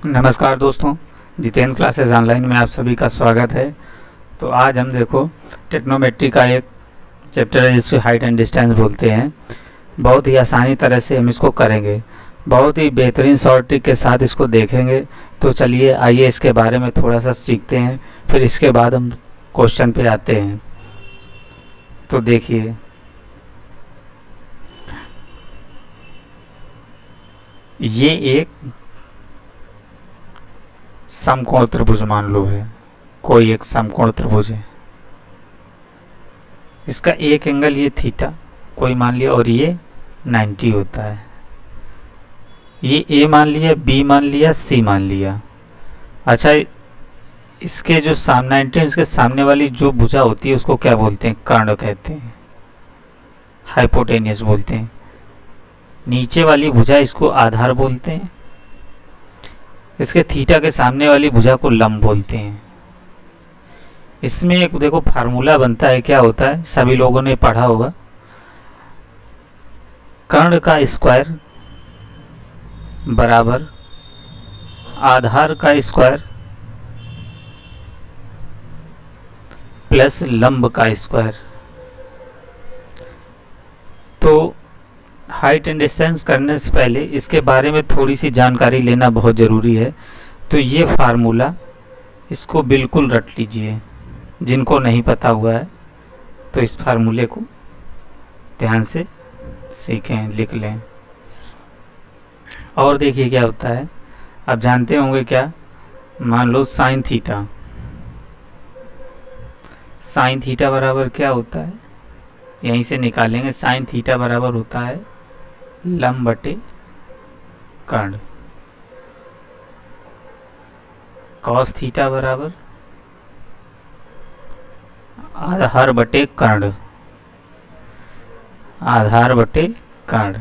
नमस्कार दोस्तों, Jitendra classes online में आप सभी का स्वागत है। तो आज हम देखो टेक्नोमेट्री का एक चैप्टर है जिसको हाइट एंड डिस्टेंस बोलते हैं। बहुत ही आसानी तरह से हम इसको करेंगे, बहुत ही बेहतरीन शॉर्ट ट्रिक के साथ इसको देखेंगे। तो चलिए आइए इसके बारे में थोड़ा सा सीखते हैं, फिर इसके बाद हम क्वेश्चन पे आते हैं। तो देखिए, ये एक समकोण त्रिभुज मान लो है, कोई एक समकोण त्रिभुज है। इसका एक एंगल ये थीटा कोई मान लिया और ये 90 होता है। ये ए मान लिया, बी मान लिया, सी मान लिया। अच्छा, इसके जो सामने 90 इसके सामने वाली जो भुजा होती है उसको क्या बोलते हैं? कर्ण कहते हैं, हाइपोटेनियस बोलते हैं। नीचे वाली भुजा इसको आधार बोलते हैं। इसके थीटा के सामने वाली भुजा को लंब बोलते हैं। इसमें एक देखो फार्मूला बनता है, क्या होता है सभी लोगों ने पढ़ा होगा। कर्ण का स्क्वायर बराबर आधार का स्क्वायर प्लस लंब का स्क्वायर। तो हाइट एंड डिस्टेंस करने से पहले इसके बारे में थोड़ी सी जानकारी लेना बहुत ज़रूरी है। तो ये फार्मूला इसको बिल्कुल रट लीजिए, जिनको नहीं पता हुआ है तो इस फार्मूले को ध्यान से सीखें, लिख लें। और देखिए क्या होता है, आप जानते होंगे क्या, मान लो साइन थीटा। साइन थीटा बराबर क्या होता है, यहीं से निकालेंगे। साइन थीटा बराबर होता है लंब बटे कर्ण। कॉस थीटा बराबर आधार बटे कर्ण, आधार बटे कर्ण।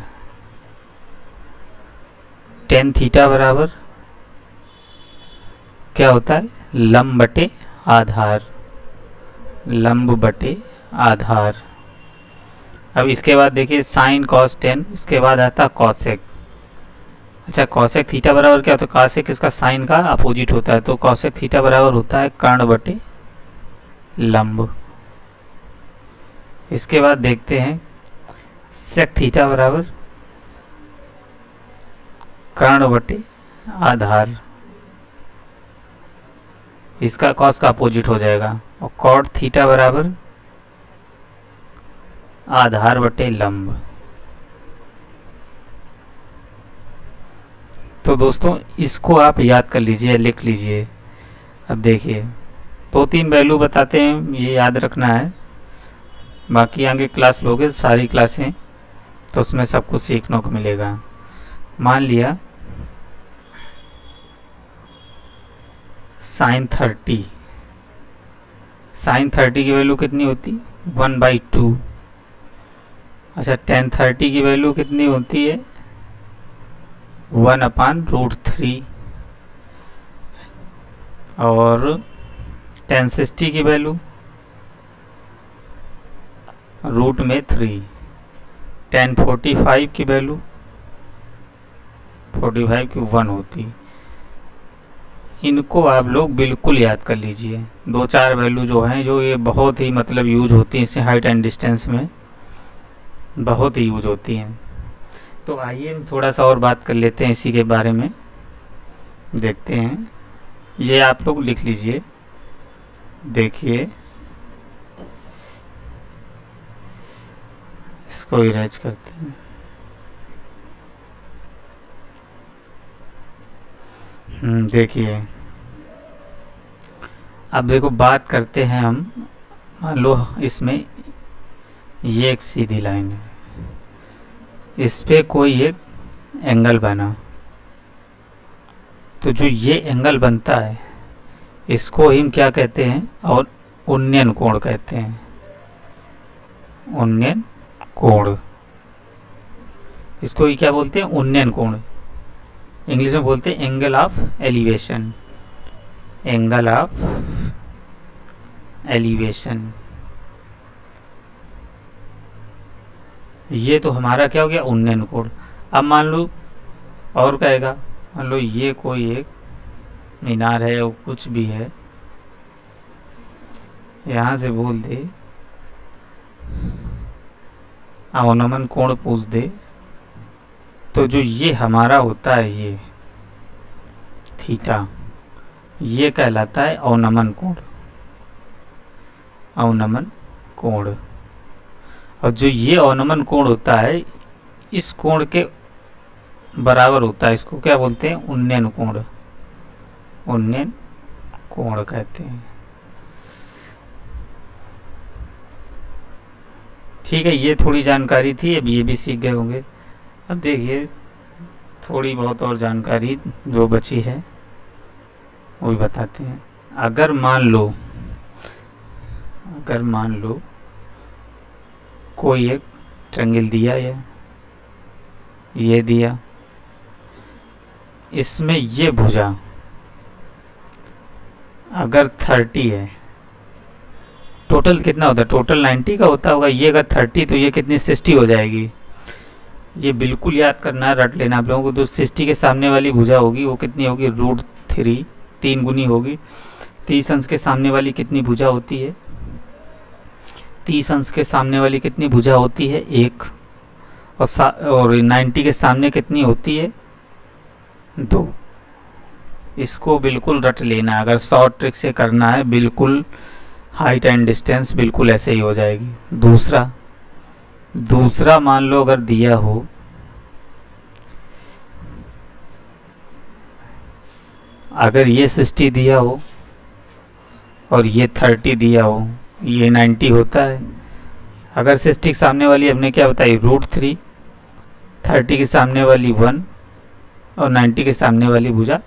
टेन थीटा बराबर क्या होता है? लंब बटे आधार, लंब बटे आधार। अब इसके बाद देखिए साइन कॉस टेन, इसके बाद आता कॉसेक। अच्छा, कॉसेक थीटा बराबर क्या होता है? कॉसेक इसका साइन का अपोजिट होता है, तो कॉसेक थीटा बराबर होता है कर्ण बटे लंब। इसके बाद देखते हैं सेक थीटा बराबर कर्ण बटे आधार, इसका कॉस का अपोजिट हो जाएगा। और कॉट थीटा बराबर आधार बटे लंब। तो दोस्तों इसको आप याद कर लीजिए, लिख लीजिए। अब देखिए 2-3 वैल्यू बताते हैं, ये याद रखना है। बाकी आगे क्लास लोगे सारी क्लासें, तो उसमें सब कुछ सीखने को मिलेगा। मान लिया साइन 30, साइन 30 की वैल्यू कितनी होती? 1/2। अच्छा, टेन 30 की वैल्यू कितनी होती है? 1/√3। और टेन 60 की वैल्यू रूट में 3। टेन 45 की वैल्यू 45 की 1 होती। इनको आप लोग बिल्कुल याद कर लीजिए। 2-4 वैल्यू जो हैं, जो ये बहुत ही मतलब यूज होती है, इससे हाइट एंड डिस्टेंस में बहुत ही यूज होती हैं। तो आइए हम थोड़ा सा और बात कर लेते हैं इसी के बारे में, देखते हैं। ये आप लोग लिख लीजिए, देखिए इसको इरेज करते हैं। देखिए अब देखो बात करते हैं हम। मान लो इसमें ये एक सीधी लाइन है, इस पे कोई एक एंगल बना, तो जो ये एंगल बनता है इसको हम क्या कहते हैं? और उन्नयन कोण कहते हैं, उन्नयन कोण। इसको ही क्या बोलते हैं? उन्नयन कोण। इंग्लिश में बोलते हैं angle of elevation, angle of elevation. ये तो हमारा क्या हो गया? उन्नयन कोण। अब मान लो और कहेगा, मान लो ये कोई एक मीनार है वो कुछ भी है, यहाँ से बोल दे अवनमन कोण पूछ दे, तो जो ये हमारा होता है ये थीटा, ये कहलाता है अवनमन कोण, अवनमन कोण। और जो ये अवनमन कोण होता है इस कोण के बराबर होता है, इसको क्या बोलते हैं, उन्नयन कोण, उन्नयन कोण कहते हैं। ठीक है, ये थोड़ी जानकारी थी, अब ये भी सीख गए होंगे। अब देखिए थोड़ी बहुत और जानकारी जो बची है वो भी बताते हैं। अगर मान लो कोई एक ट्रायंगल दिया है, ये दिया, इसमें ये भुजा अगर 30 है, टोटल कितना होता है, टोटल 90 का होता होगा, ये अगर 30 तो ये कितनी 60 हो जाएगी। ये बिल्कुल याद करना है, रट लेना आप लोगों को। तो 60 के सामने वाली भुजा होगी वो कितनी होगी, √3, 3 गुनी होगी। 30 अंश के सामने वाली कितनी भुजा होती है, 30 अंश के सामने वाली कितनी भुजा होती है, 1। और 90 के सामने कितनी होती है, 2। इसको बिल्कुल रट लेना, अगर शॉर्ट ट्रिक से करना है बिल्कुल हाइट एंड डिस्टेंस बिल्कुल ऐसे ही हो जाएगी। दूसरा मान लो अगर दिया हो, अगर ये 60 दिया हो और ये 30 दिया हो, ये 90 होता है। अगर 60 के सामने वाली हमने क्या बताई, √3, 30 के सामने वाली 1 और 90 के सामने वाली भुजा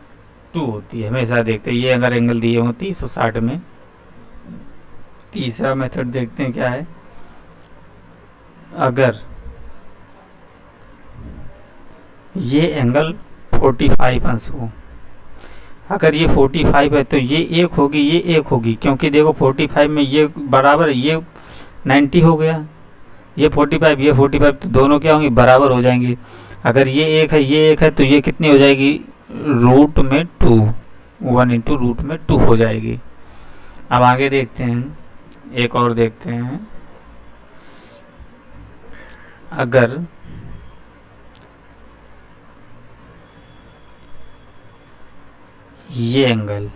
2 होती है। हमेशा देखते हैं ये अगर एंगल दिए हों 360 में। तीसरा मेथड देखते हैं क्या है, अगर ये एंगल 45 अंश हो, अगर ये 45 है तो ये 1 होगी, ये 1 होगी, क्योंकि देखो 45 में ये बराबर, ये 90 हो गया, ये 45, ये 45, तो दोनों क्या होंगी, बराबर हो जाएंगी। अगर ये 1 है, ये 1 है, तो ये कितनी हो जाएगी, रूट में 2, 1 इंटू रूट में 2 हो जाएगी। अब आगे देखते हैं, एक और देखते हैं। अगर ये एंगल,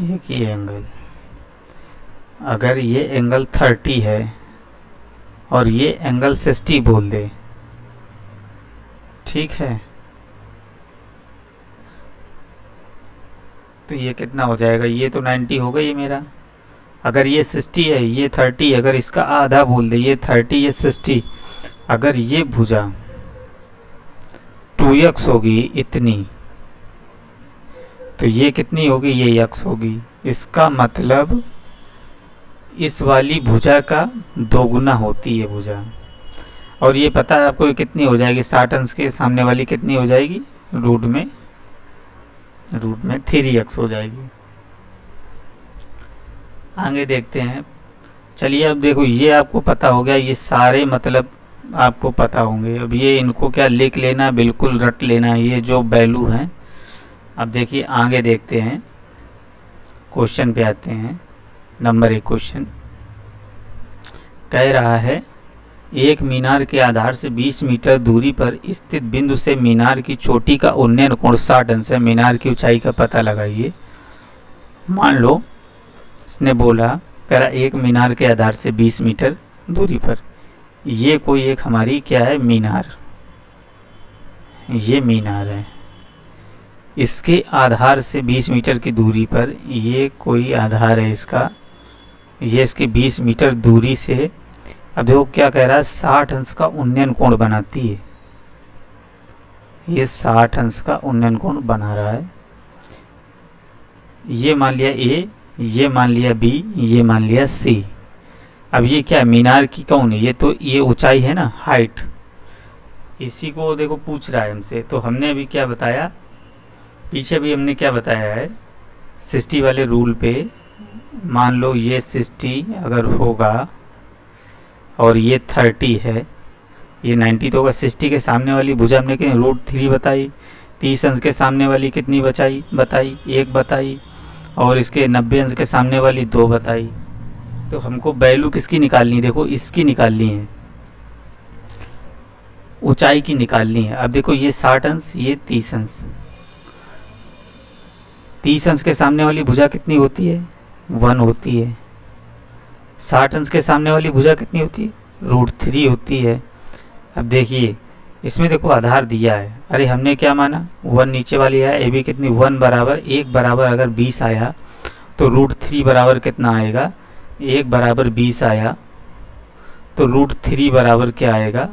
एक ये एंगल, अगर ये एंगल 30 है और ये एंगल 60 बोल दे, ठीक है, तो ये कितना हो जाएगा, ये तो 90 होगा ये मेरा। अगर ये 60 है, ये 30, अगर इसका आधा बोल दे, ये 30 ये 60, अगर ये भुजा 2x होगी इतनी, तो ये कितनी होगी, ये x होगी। इसका मतलब इस वाली भुजा का 2 गुना होती है भुजा। और ये पता है आपको कितनी हो जाएगी, 60 अंश के सामने वाली कितनी हो जाएगी, रूट में 3x हो जाएगी। आगे देखते हैं। चलिए अब देखो, ये आपको पता हो गया, ये सारे मतलब आपको पता होंगे। अब ये इनको क्या लिख लेना, बिल्कुल रट लेना, ये जो वैल्यू हैं। अब देखिए आगे देखते हैं, क्वेश्चन पे आते हैं। नंबर 1 क्वेश्चन कह रहा है, एक मीनार के आधार से 20 मीटर दूरी पर स्थित बिंदु से मीनार की चोटी का उन्नयन कोण 60 अंश है। मीनार की ऊंचाई का पता लगाइए। मान लो इसने बोला, कह रहा एक मीनार के आधार से 20 मीटर दूरी पर, ये कोई एक हमारी क्या है, मीनार, ये मीनार है। इसके आधार से 20 मीटर की दूरी पर ये कोई आधार है इसका, ये इसके 20 मीटर दूरी से, अब देखो क्या कह रहा है, 60 अंश का उन्नयन कोण बनाती है। ये 60 अंश का उन्नयन कोण बना रहा है। ये मान लिया ए, ये मान लिया बी, ये मान लिया सी। अब ये क्या है, मीनार की कौन है, ये तो ये ऊंचाई है ना, हाइट। इसी को देखो पूछ रहा है हमसे। तो हमने अभी क्या बताया, पीछे भी हमने क्या बताया है, 60 वाले रूल पे मान लो ये 60 अगर होगा और ये 30 है, ये 90 तो होगा। 60 के सामने वाली भुजा हमने क्या √3 बताई, 30 अंश के सामने वाली कितनी बताई 1 बताई, और इसके 90 अंश के सामने वाली 2 बताई। तो हमको वैल्यू किसकी निकालनी है, देखो इसकी निकालनी है, ऊंचाई की निकालनी है। अब देखो ये 60 अंश, ये 30 अंश। 30 अंश के सामने वाली भुजा कितनी होती है, 1 होती है। 60 अंश के सामने वाली भुजा कितनी होती है, √3 होती है। अब देखिए इसमें देखो आधार दिया है, अरे हमने क्या माना 1 नीचे वाली है, ए बी कितनी 1 बराबर 1 बराबर अगर 20 आया तो √3 बराबर कितना आएगा, 1 बराबर 20 आया तो √3 बराबर क्या आएगा,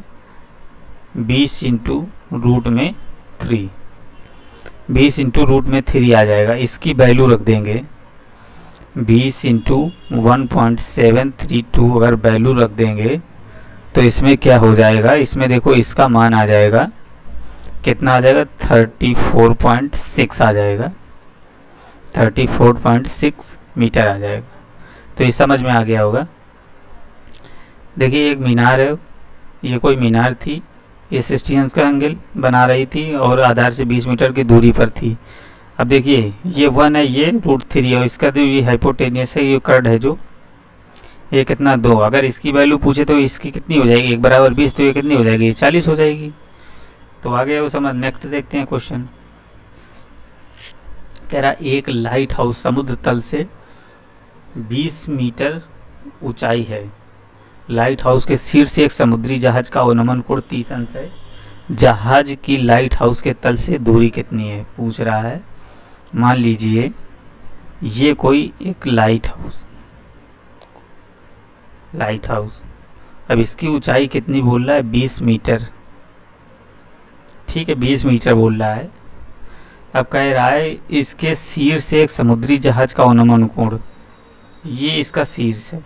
20 इंटू रूट में 3, 20 इंटू रूट में 3 आ जाएगा। इसकी वैल्यू रख देंगे 20 इंटू 1.732 अगर वैल्यू रख देंगे तो इसमें क्या हो जाएगा, इसमें देखो इसका मान आ जाएगा कितना आ जाएगा, 34.6 आ जाएगा, 34.6 मीटर आ जाएगा। तो ये समझ में आ गया होगा। देखिए एक मीनार है, ये कोई मीनार थी, ये 60 अंश का एंगल बना रही थी और आधार से 20 मीटर की दूरी पर थी। अब देखिए ये 1 है, ये √3 है, और इसका जो ये हाइपोटेनियस है, ये कर्ड है जो ये कितना 2। अगर इसकी वैल्यू पूछे तो इसकी कितनी हो जाएगी, 1 बराबर 20, तो ये कितनी हो जाएगी, 40 हो जाएगी। तो आगे वो समझ। नेक्स्ट देखते हैं क्वेश्चन। कह रहा एक लाइट हाउस समुद्र तल से 20 मीटर ऊंचाई है। लाइट हाउस के शीर्ष से एक समुद्री जहाज का अवनमन कोण 30 अंश है। जहाज की लाइट हाउस के तल से दूरी कितनी है पूछ रहा है। मान लीजिए ये कोई एक लाइट हाउस, अब इसकी ऊंचाई कितनी बोल रहा है, 20 मीटर। ठीक है 20 मीटर बोल रहा है। अब कह रहा है इसके शीर्ष से एक समुद्री जहाज का अवनमन कोण, ये इसका शीर्ष है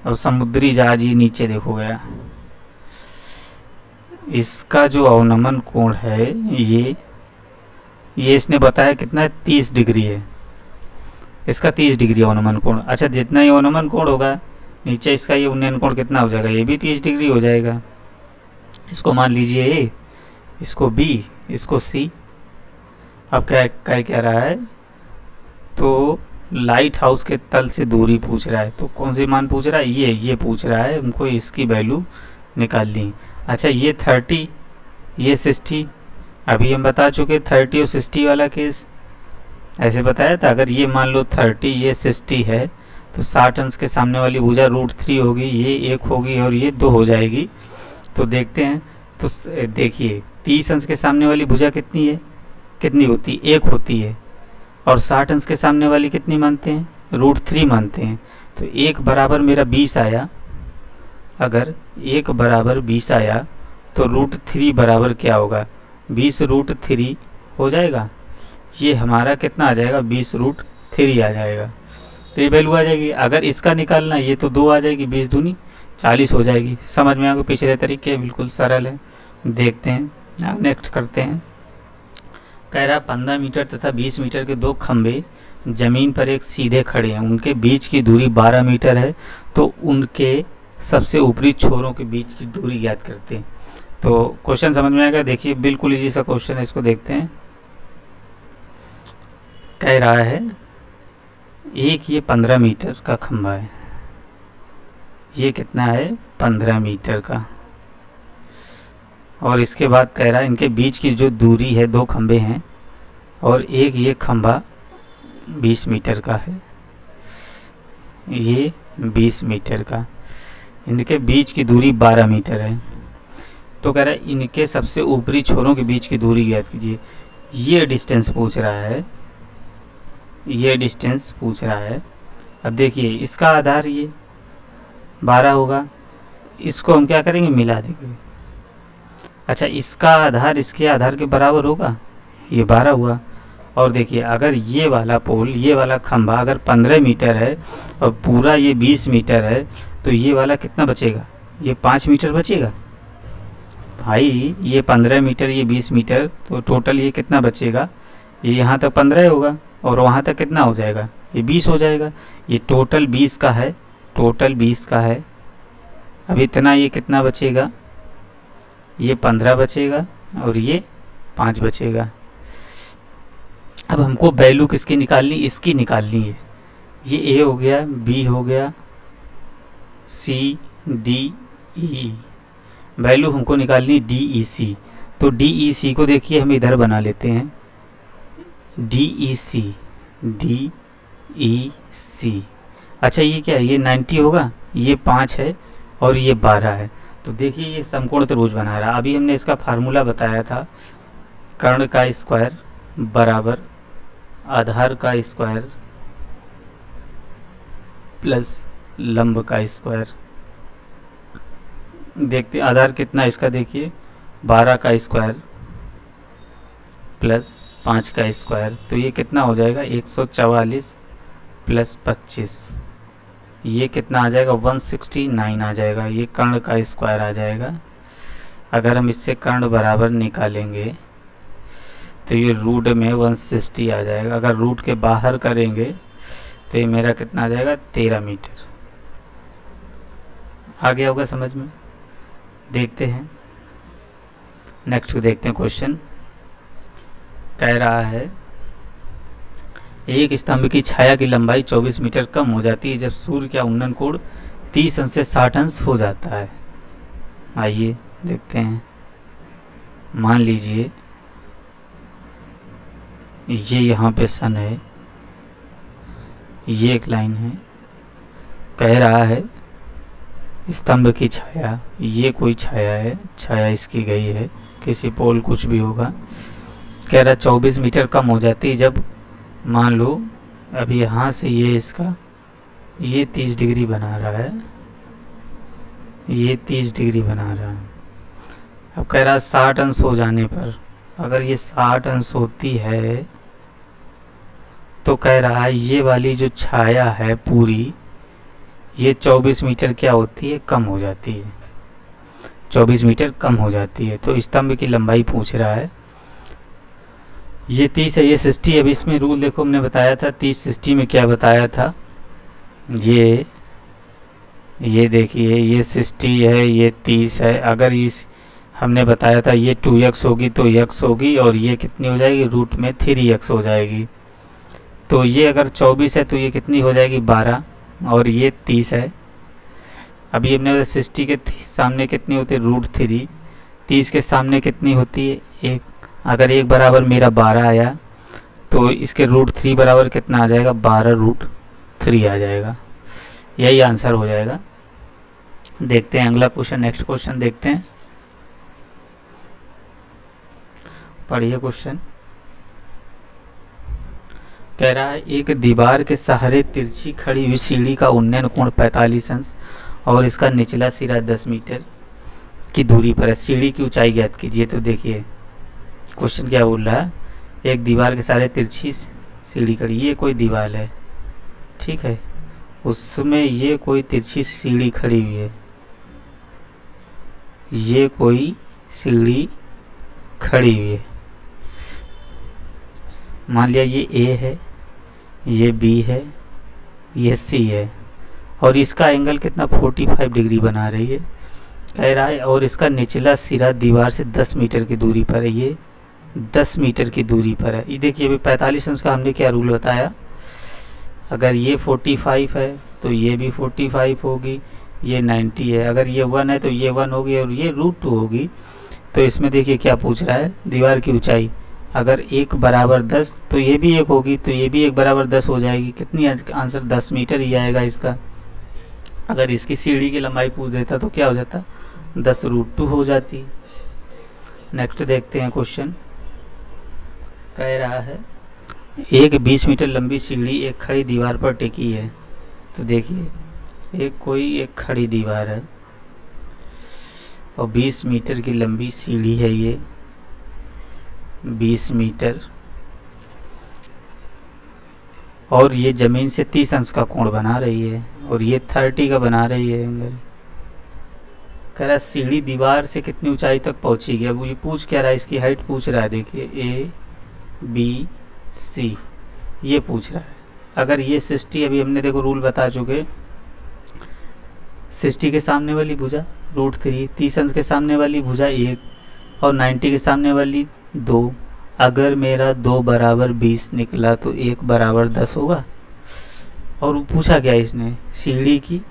और समुद्री जहाज ये नीचे देखो गया। इसका जो अवनमन कोण है ये इसने बताया कितना है, 30 डिग्री है। इसका 30 डिग्री अवनमन कोण। अच्छा जितना ये अवनमन कोण होगा नीचे इसका ये उन्नयन कोण कितना हो जाएगा, ये भी 30 डिग्री हो जाएगा। इसको मान लीजिए ए, इसको बी, इसको सी। अब क्या कह रहा है, तो लाइट हाउस के तल से दूरी पूछ रहा है, तो कौन सी मान पूछ रहा है, ये पूछ रहा है हमको, इसकी वैल्यू निकालनी। अच्छा ये 30, ये 60, अभी हम बता चुके 30 और 60 वाला केस ऐसे बताया था। अगर ये मान लो 30 ये 60 है तो 60 अंश के सामने वाली भुजा √3 होगी, ये 1 होगी और ये 2 हो जाएगी। तो देखते हैं। तो देखिए 30 अंश के सामने वाली भुजा कितनी है, कितनी होती है, 1 होती है, और 60 अंश के सामने वाली कितनी मानते हैं, √3 मानते हैं। तो 1 बराबर मेरा 20 आया। अगर 1 बराबर 20 आया तो √3 बराबर क्या होगा, 20 √3 हो जाएगा। ये हमारा कितना आ जाएगा, 20 √3 आ जाएगा। तो ये वैल्यू आ जाएगी। अगर इसका निकालना ये तो 2 आ जाएगी, 20 दूनी 40 हो जाएगी। समझ में आ गया, पिछले तरीके बिल्कुल सरल है। देखते हैं नेक्स्ट करते हैं। कह रहा 15 मीटर तथा 20 मीटर के 2 खंभे जमीन पर एक सीधे खड़े हैं, उनके बीच की दूरी 12 मीटर है। तो उनके सबसे ऊपरी छोरों के बीच की दूरी ज्ञात करते हैं। तो क्वेश्चन समझ में आएगा। देखिए बिल्कुल इजी सा क्वेश्चन है, इसको देखते हैं। कह रहा है एक ये 15 मीटर का खंभा है, ये कितना है 15 मीटर का, और इसके बाद कह रहा है इनके बीच की जो दूरी है 2 खंभे हैं, और एक ये खंभा 20 मीटर का है, ये 20 मीटर का, इनके बीच की दूरी 12 मीटर है। तो कह रहा है इनके सबसे ऊपरी छोरों के बीच की दूरी ज्ञात कीजिए। ये डिस्टेंस पूछ रहा है, ये डिस्टेंस पूछ रहा है। अब देखिए इसका आधार ये 12 होगा, इसको हम क्या करेंगे, मिला देंगे। अच्छा इसका आधार इसके आधार के बराबर होगा, ये 12 हुआ। और देखिए अगर ये वाला पोल, ये वाला खंभा अगर 15 मीटर है और पूरा ये 20 मीटर है, तो ये वाला कितना बचेगा, ये 5 मीटर बचेगा भाई। ये 15 मीटर, ये 20 मीटर, तो टोटल ये कितना बचेगा, ये यहाँ तक 15 होगा और वहाँ तक कितना हो जाएगा, ये 20 हो जाएगा। ये टोटल 20 का है, टोटल 20 का है। अब इतना ये कितना बचेगा, ये 15 बचेगा, और ये 5 बचेगा। अब हमको वैल्यू किसकी निकालनी, इसकी निकालनी है। ये ए हो गया, बी हो गया, सी डी ई, वैल्यू हमको निकालनी डी ई सी। तो डी ई सी को देखिए हम इधर बना लेते हैं, डी ई सी, डी ई सी। अच्छा ये क्या है, ये 90 होगा, ये 5 है और ये 12 है। तो देखिए ये समकोण त्रिभुज बना रहा है। अभी हमने इसका फार्मूला बताया था, कर्ण का स्क्वायर बराबर आधार का स्क्वायर प्लस लंब का स्क्वायर। देखते आधार कितना इसका, देखिए 12 का स्क्वायर प्लस 5 का स्क्वायर, तो ये कितना हो जाएगा 144 प्लस 25, ये कितना आ जाएगा 169 आ जाएगा। ये कर्ण का स्क्वायर आ जाएगा। अगर हम इससे कर्ण बराबर निकालेंगे तो ये रूट में 160 आ जाएगा। अगर रूट के बाहर करेंगे तो ये मेरा कितना आ जाएगा 13 मीटर। आ गया होगा समझ में। देखते हैं नेक्स्ट को, देखते हैं क्वेश्चन। कह रहा है एक स्तंभ की छाया की लंबाई 24 मीटर कम हो जाती है जब सूर्य का उन्नयन कोण 30 अंश से 60 अंश हो जाता है। आइए देखते हैं। मान लीजिए ये यहाँ पे सन है, ये एक लाइन है। कह रहा है स्तंभ की छाया, ये कोई छाया है, छाया इसकी गई है, किसी पोल कुछ भी होगा। कह रहा 24 मीटर कम हो जाती है जब, मान लो अभी यहाँ से ये इसका, ये 30 डिग्री बना रहा है, ये 30 डिग्री बना रहा है। अब कह रहा 60 अंश हो जाने पर, अगर ये 60 अंश होती है तो कह रहा है ये वाली जो छाया है पूरी, ये 24 मीटर क्या होती है, कम हो जाती है। 24 मीटर कम हो जाती है। तो स्तंभ की लंबाई पूछ रहा है। ये 30 है, ये 60। अभी इसमें रूल देखो, हमने बताया था 30-60 में क्या बताया था। ये देखिए ये 60 है, ये 30 है। अगर इस हमने बताया था ये 2x होगी तो x होगी, और ये कितनी हो जाएगी, रूट में 3x हो जाएगी। तो ये अगर 24 है तो ये कितनी हो जाएगी 12, और ये 30 है। अभी हमने 60 के सामने कितनी होती है, रूट 3। 30 के सामने कितनी होती है, 1। अगर 1 बराबर मेरा 12 आया तो इसके रूट 3 बराबर कितना आ जाएगा, 12 रूट 3 आ जाएगा। यही आंसर हो जाएगा। देखते हैं अगला क्वेश्चन, नेक्स्ट क्वेश्चन देखते हैं। पढ़िए क्वेश्चन। कह रहा है एक दीवार के सहारे तिरछी खड़ी हुई सीढ़ी का उन्नयन कोण 45 अंश और इसका निचला सिरा 10 मीटर की दूरी पर है। सीढ़ी की ऊंचाई ज्ञात कीजिए। तो देखिए क्वेश्चन क्या बोल रहा है, एक दीवार के सहारे तिरछी सीढ़ी खड़ी, ये कोई दीवार है, ठीक है, उसमें ये कोई तिरछी सीढ़ी खड़ी हुई है, ये कोई सीढ़ी खड़ी हुई है। मान लिया ये ए है, ये बी है, ये सी है, और इसका एंगल कितना 45 डिग्री बना रही है। कह रहा है और इसका निचला सिरा दीवार से 10 मीटर की दूरी पर है। ये 10 मीटर की दूरी पर है। ये देखिए अभी 45 अंश का हमने क्या रूल बताया, अगर ये 45 है तो ये भी 45 होगी, ये 90 है, अगर ये 1 है तो ये 1 होगी और ये √2 होगी। तो इसमें देखिए क्या पूछ रहा है, दीवार की ऊंचाई अगर 1 बराबर 10 तो ये भी 1 होगी, तो ये भी 1 बराबर 10 हो जाएगी। कितनी आंसर 10 मीटर ही आएगा इसका। अगर इसकी सीढ़ी की लंबाई पूछ देता तो क्या हो जाता, 10 √2 हो जाती। नेक्स्ट देखते हैं क्वेश्चन। कह रहा है एक 20 मीटर लंबी सीढ़ी एक खड़ी दीवार पर टिकी है। तो देखिए एक खड़ी दीवार है और 20 मीटर की लंबी सीढ़ी है, ये 20 मीटर, और ये ज़मीन से 30 अंश का कोण बना रही है और ये 30 का बना रही है एंगल। कह रहा सीढ़ी दीवार से कितनी ऊंचाई तक पहुंची है। अब ये पूछ क्या रहा है, इसकी हाइट पूछ रहा है। देखिए ए बी सी ये पूछ रहा है। अगर ये 60, अभी हमने देखो रूल बता चुके, 60 के सामने वाली भुजा √3, 30 अंश के सामने वाली भुजा 1, और 90 के सामने वाली 2। अगर मेरा 2 बराबर 20 निकला तो 1 बराबर 10 होगा। और पूछा क्या इसने, सीढ़ी की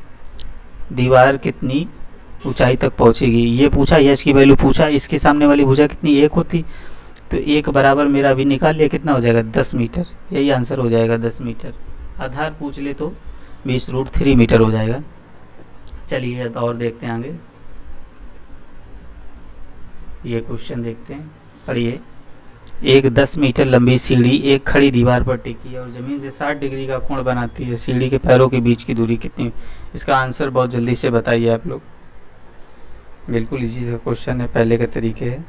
दीवार कितनी ऊंचाई तक पहुंचेगी, ये पूछा, एच की वैल्यू पूछा। इसके सामने वाली भुजा कितनी, 1 होती, तो 1 बराबर मेरा अभी निकाल लिया, कितना हो जाएगा 10 मीटर, यही आंसर हो जाएगा 10 मीटर। आधार पूछ ले तो 20√3 मीटर हो जाएगा। चलिए अब और देखते हैं आगे, ये क्वेश्चन देखते हैं, पढ़िए। एक 10 मीटर लंबी सीढ़ी एक खड़ी दीवार पर टिकी है और ज़मीन से 60 डिग्री का कोण बनाती है। सीढ़ी के पैरों के बीच की दूरी कितनी? इसका आंसर बहुत जल्दी से बताइए आप लोग। बिल्कुल इजी सा क्वेश्चन है, पहले के तरीके है।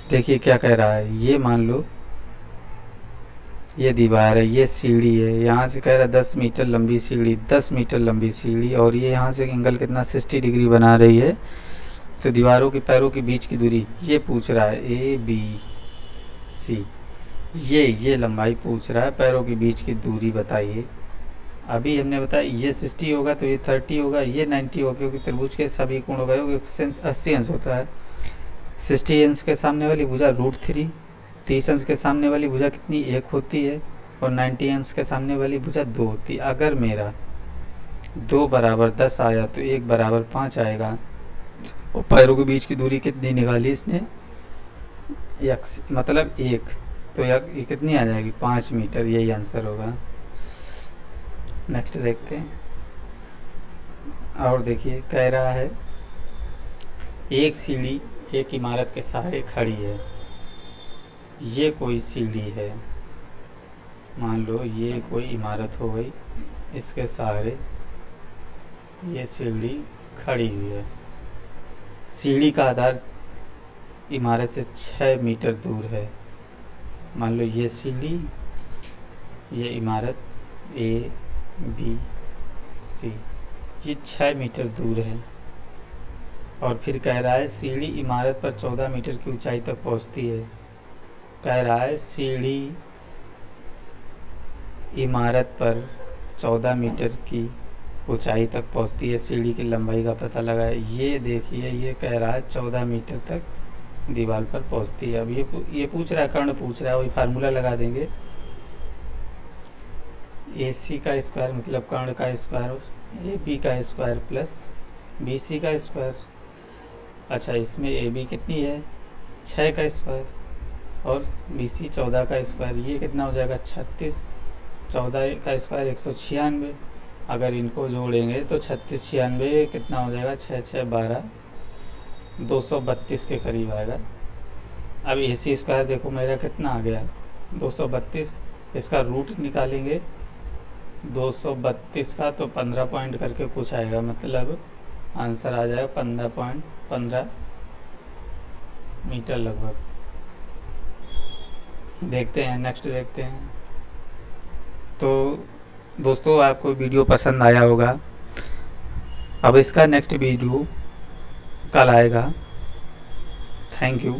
देखिए क्या कह रहा है, ये मान लो ये दीवार है, ये सीढ़ी है, यहाँ से कह रहा है 10 मीटर लंबी सीढ़ी, 10 मीटर लंबी सीढ़ी, और ये यहाँ से एंगल कितना 60 डिग्री बना रही है। तो दीवारों के पैरों के बीच की दूरी ये पूछ रहा है, ABC, ये लंबाई पूछ रहा है, पैरों के बीच की दूरी बताइए। अभी हमने बताया ये 60 होगा तो ये 30 होगा, ये 90 होगा, क्योंकि त्रिभुज के सभी कोण हो गए, 80 अंश होता है। 60 अंश के सामने वाली भुजा √3, 30 अंश के सामने वाली भुजा कितनी 1 होती है, और 90 अंश के सामने वाली भुजा 2 होती है। अगर मेरा 2 बराबर 10 आया तो 1 बराबर 5 आएगा। और पैरों के बीच की दूरी कितनी निकाली इसने, x मतलब 1, तो ये कितनी आ जाएगी 5 मीटर, यही आंसर होगा। नेक्स्ट देखते हैं, और देखिए कह रहा है एक सीढ़ी एक इमारत के सहारे खड़ी है। ये कोई सीढ़ी है, मान लो ये कोई इमारत हो गई, इसके सहारे ये सीढ़ी खड़ी हुई है। सीढ़ी का आधार इमारत से 6 मीटर दूर है। मान लो ये सीढ़ी, ये इमारत ABC, ये 6 मीटर दूर है। और फिर कह रहा है सीढ़ी इमारत पर 14 मीटर की ऊंचाई तक पहुंचती है। कह रहा है सीढ़ी इमारत पर 14 मीटर की ऊंचाई तक पहुंचती है, सीढ़ी की लंबाई का पता लगाए। ये देखिए ये कह रहा है 14 मीटर तक दीवार पर पहुंचती है। अब ये पूछ रहा है, कर्ण पूछ रहा है, वही फार्मूला लगा देंगे, AC का स्क्वायर मतलब कर्ण का स्क्वायर, AB का स्क्वायर प्लस BC का स्क्वायर। अच्छा, इसमें AB कितनी है 6 का स्क्वायर, और BC 14 का स्क्वायर, ये कितना हो जाएगा 36, 14 का स्क्वायर 196। अगर इनको जोड़ेंगे तो 36 96 कितना हो जाएगा, 6 6 12, 232 के करीब आएगा। अब AC स्क्वायर देखो मेरा कितना आ गया 232, इसका रूट निकालेंगे 232 का, तो 15 पॉइंट करके कुछ आएगा, मतलब आंसर आ जाएगा 15.15 मीटर लगभग। देखते हैं नेक्स्ट देखते हैं। तो दोस्तों आपको वीडियो पसंद आया होगा। अब इसका नेक्स्ट वीडियो कल आएगा। Thank you.